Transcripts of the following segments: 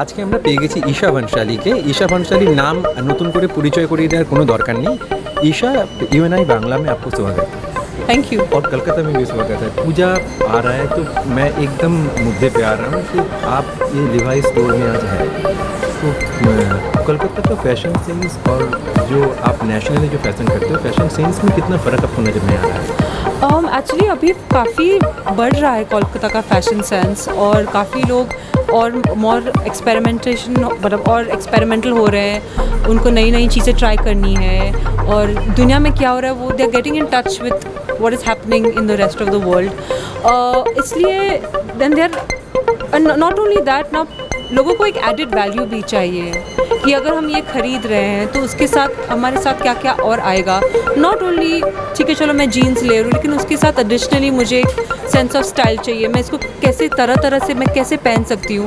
আজকে আমরা পেয়ে গেছি ঈশা ভানশালীকে। ঈশা ভাनशाली नाम নতুন করে পরিচয় করিয়ে দেওয়ার কোনো দরকার নেই। ईशा यूएनआई बांग्ला में आपको स्वागत है। Thank you. और कलकत्ता में भी स्वागत है। पूजा आ रहा है तो मैं एकदम मुद्दे पे आ रहा हूँ कि आप ये लिवाइस स्टोर में आज है तो कलकत्ता का फैशन सेंस और जो आप नेशनली जो फैशन करते हो फैशन सेंस में कितना फ़र्क आपको नज़र में आ रहा है? एक्चुअली अभी काफ़ी बढ़ रहा है कोलकाता का फैशन सेंस और काफ़ी लोग और मोर एक्सपेरिमेंटेशन मतलब और एक्सपेरिमेंटल हो रहे हैं। उनको नई नई चीज़ें ट्राई करनी है और दुनिया में क्या हो रहा है वो they are getting in touch with what is happening in the rest of the world. इसलिए then they are not only that ना, लोगों को एक एडिड वैल्यू भी चाहिए कि अगर हम ये ख़रीद रहे हैं तो उसके साथ हमारे साथ क्या क्या और आएगा। नॉट ओनली ठीक है चलो मैं जीन्स ले रही हूँ, लेकिन उसके साथ एडिशनली मुझे एक सेंस ऑफ स्टाइल चाहिए। मैं इसको कैसे तरह तरह से मैं कैसे पहन सकती हूँ।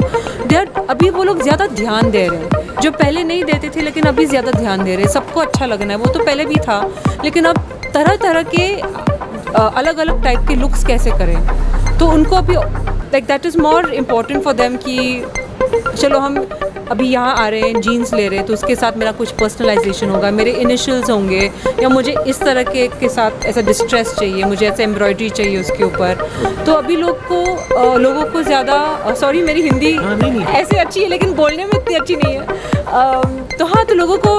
अभी वो लोग ज़्यादा ध्यान दे रहे हैं, जो पहले नहीं देते थे लेकिन अभी ज़्यादा ध्यान दे रहे हैं। सबको अच्छा लगना है, वो तो पहले भी था, लेकिन अब तरह तरह के अलग अलग टाइप के लुक्स कैसे करें, तो उनको अभी like that is more important for them कि चलो हम अभी यहाँ आ रहे हैं जीन्स ले रहे हैं तो उसके साथ मेरा कुछ पर्सनलाइजेशन होगा, मेरे इनिशियल्स होंगे, या मुझे इस तरह के साथ ऐसा डिस्ट्रेस चाहिए, मुझे ऐसे एम्ब्रॉयडरी चाहिए उसके ऊपर। तो अभी लोगों को ज़्यादा सॉरी मेरी हिंदी ऐसे अच्छी है लेकिन बोलने में इतनी अच्छी नहीं है। तो हाँ, तो लोगों को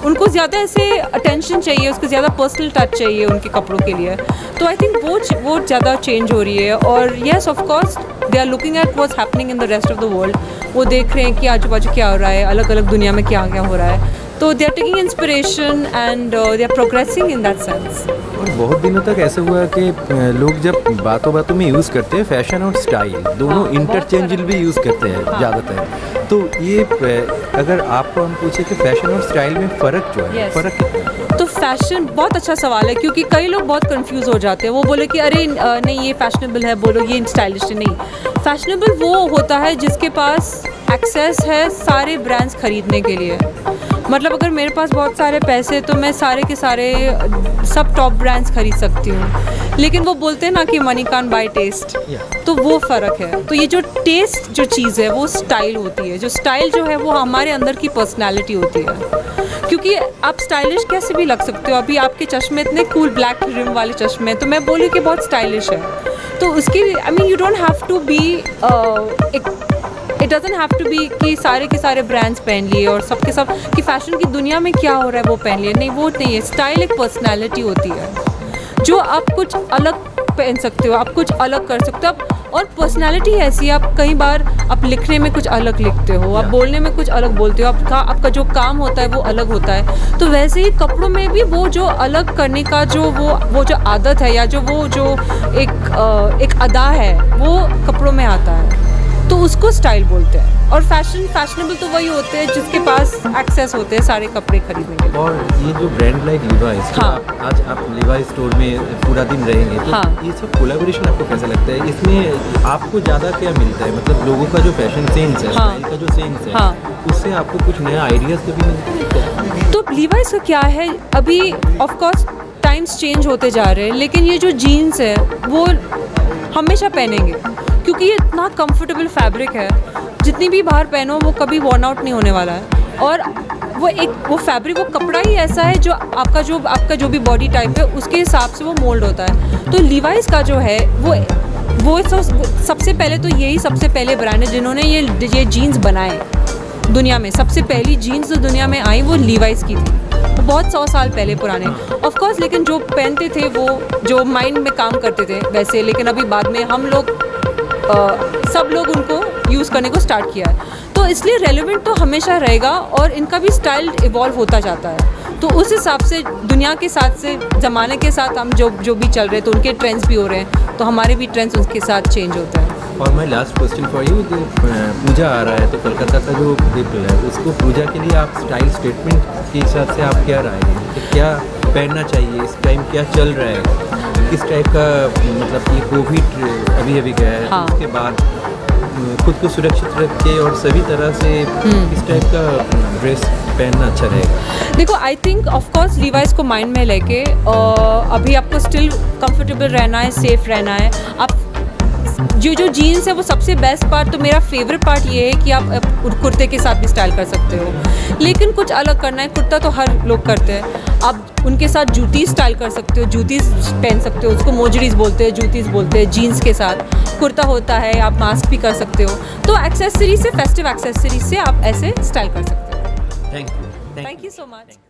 उनको ज़्यादा ऐसे अटेंशन चाहिए, उसको ज़्यादा पर्सनल टच चाहिए उनके कपड़ों के लिए। तो आई थिंक वो ज़्यादा चेंज हो रही है। और yes of course they are looking at what's happening in the rest of the world. वो देख रहे हैं कि आजू बाजू क्या हो रहा है, अलग अलग दुनिया में क्या क्या हो रहा है। तो they are taking inspiration and they are progressing in that sense. और बहुत दिनों तक ऐसा हुआ कि लोग जब बातों बातों में यूज़ करते हैं फैशन और स्टाइल दोनों इंटरचेंजेबल भी यूज़ करते हैं ज़्यादातर। तो ये अगर आपको हम पूछे कि फैशन और स्टाइल में फ़र्क जो है फ़र्क कितना है? तो फैशन बहुत अच्छा सवाल है, क्योंकि कई लोग बहुत कंफ्यूज हो जाते हैं। वो बोले कि अरे नहीं ये फैशनेबल है, बोलो ये स्टाइलिश है। नहीं, फैशनेबल वो होता है जिसके पास एक्सेस है सारे ब्रांड्स खरीदने के लिए। मतलब अगर मेरे पास बहुत सारे पैसे तो मैं सारे के सारे सब टॉप ब्रांड्स खरीद सकती हूँ, लेकिन वो बोलते हैं ना कि मनी कांट बाय टेस्ट, तो वो फ़र्क है। तो ये जो टेस्ट जो चीज़ है वो स्टाइल होती है, जो स्टाइल जो है वो हमारे अंदर की पर्सनैलिटी होती है। क्योंकि आप स्टाइलिश कैसे भी लग सकते हो। अभी आपके चश्मे इतने कूल ब्लैक रिम वाले चश्मे हैं तो मैं बोली कि बहुत स्टाइलिश है। तो उसकी I mean you don't have to be it doesn't have to be कि सारे के सारे ब्रांड्स पहन लिए और सबके सब कि फ़ैशन की दुनिया में क्या हो रहा है वो पहन लिए। नहीं, वो नहीं है। स्टाइल एक पर्सनैलिटी होती है जो आप कुछ अलग पहन सकते हो, आप कुछ अलग कर सकते हो। और पर्सनैलिटी ऐसी है, आप कई बार आप लिखने में कुछ अलग लिखते हो, आप बोलने में कुछ अलग बोलते हो, आपका जो काम होता है वो अलग होता है। तो वैसे ही कपड़ों में भी वो जो अलग करने का जो वो जो आदत है या जो एक अदा है वो कपड़ों में आता है, तो उसको स्टाइल बोलते हैं। और फैशनेबल तो वही होते हैं जिसके पास एक्सेस होते हैं सारे कपड़े खरीदने के लिए। और ये जो ब्रांड लाइक लिवाइस, हाँ। आज आप लिवाइस स्टोर में पूरा दिन रहेंगे तो हाँ। ये सब कोलैबोरेशन आपको कैसा लगता है? इसमें आपको ज़्यादा क्या मिलता है? मतलब लोगों का जो फैशन सेंस है, हाँ। स्टाइल का जो सेंस है, हाँ। उससे आपको कुछ नया आइडियाज़ कभी मिलते हैं? तो लीवाइस का क्या है, अभी ऑफ कोर्स टाइम्स चेंज होते जा रहे हैं, लेकिन ये जो जीन्स है वो हमेशा पहनेंगे क्योंकि ये इतना कंफर्टेबल फैब्रिक है, जितनी भी बाहर पहनो वो कभी वॉर्न आउट नहीं होने वाला है। और वो फैब्रिक, वो कपड़ा ही ऐसा है जो आपका जो भी बॉडी टाइप है उसके हिसाब से वो मोल्ड होता है। तो लीवाइस का जो है वो सबसे पहले तो यही सबसे पहले ब्रांड है जिन्होंने ये जीन्स बनाए दुनिया में। सबसे पहली जीन्स जो दुनिया में आई वो लीवाइस की थी, वो बहुत 100 साल पहले पुराने ऑफ कोर्स। लेकिन जो पहनते थे वो जो माइंड में काम करते थे वैसे, लेकिन अभी बाद में हम लोग सब लोग उनको यूज़ करने को स्टार्ट किया है। तो इसलिए रेलेवेंट तो हमेशा रहेगा और इनका भी स्टाइल इवॉल्व होता जाता है। तो उस हिसाब से दुनिया के साथ से ज़माने के साथ हम जो भी चल रहे हैं तो उनके ट्रेंड्स भी हो रहे हैं, तो हमारे भी ट्रेंड्स उसके साथ चेंज होते हैं। और my last question for you, Puja आ रहा है तो कोलकाता का जो पीपल है उसको पूजा के लिए आप स्टाइल स्टेटमेंट के हिसाब से आप क्या राय देंगे कि क्या पहनना चाहिए इस टाइम, क्या चल रहा है, किस टाइप का? मतलब ये कोविड अभी गया है, हाँ। तो उसके बाद खुद को सुरक्षित रख के और सभी तरह से किस टाइप का ड्रेस पहनना अच्छा रहेगा? देखो, I think of course Levi's को माइंड में लेके अभी आपको स्टिल कंफर्टेबल रहना है, सेफ रहना है। आप जो जीन्स है वो सबसे बेस्ट पार्ट, तो मेरा फेवरेट पार्ट ये है कि आप कुर्ते के साथ भी स्टाइल कर सकते हो, लेकिन कुछ अलग करना है। कुर्ता तो हर लोग करते हैं, आप उनके साथ जूती स्टाइल कर सकते हो, जूती पहन सकते हो, उसको मोजरीज बोलते हैं, जूतीज बोलते हैं। जीन्स के साथ कुर्ता होता है, आप मास्क भी कर सकते हो। तो एक्सेसरीज से, फेस्टिव एक्सेसरीज से आप ऐसे स्टाइल कर सकते हो। Thank you thank you so much.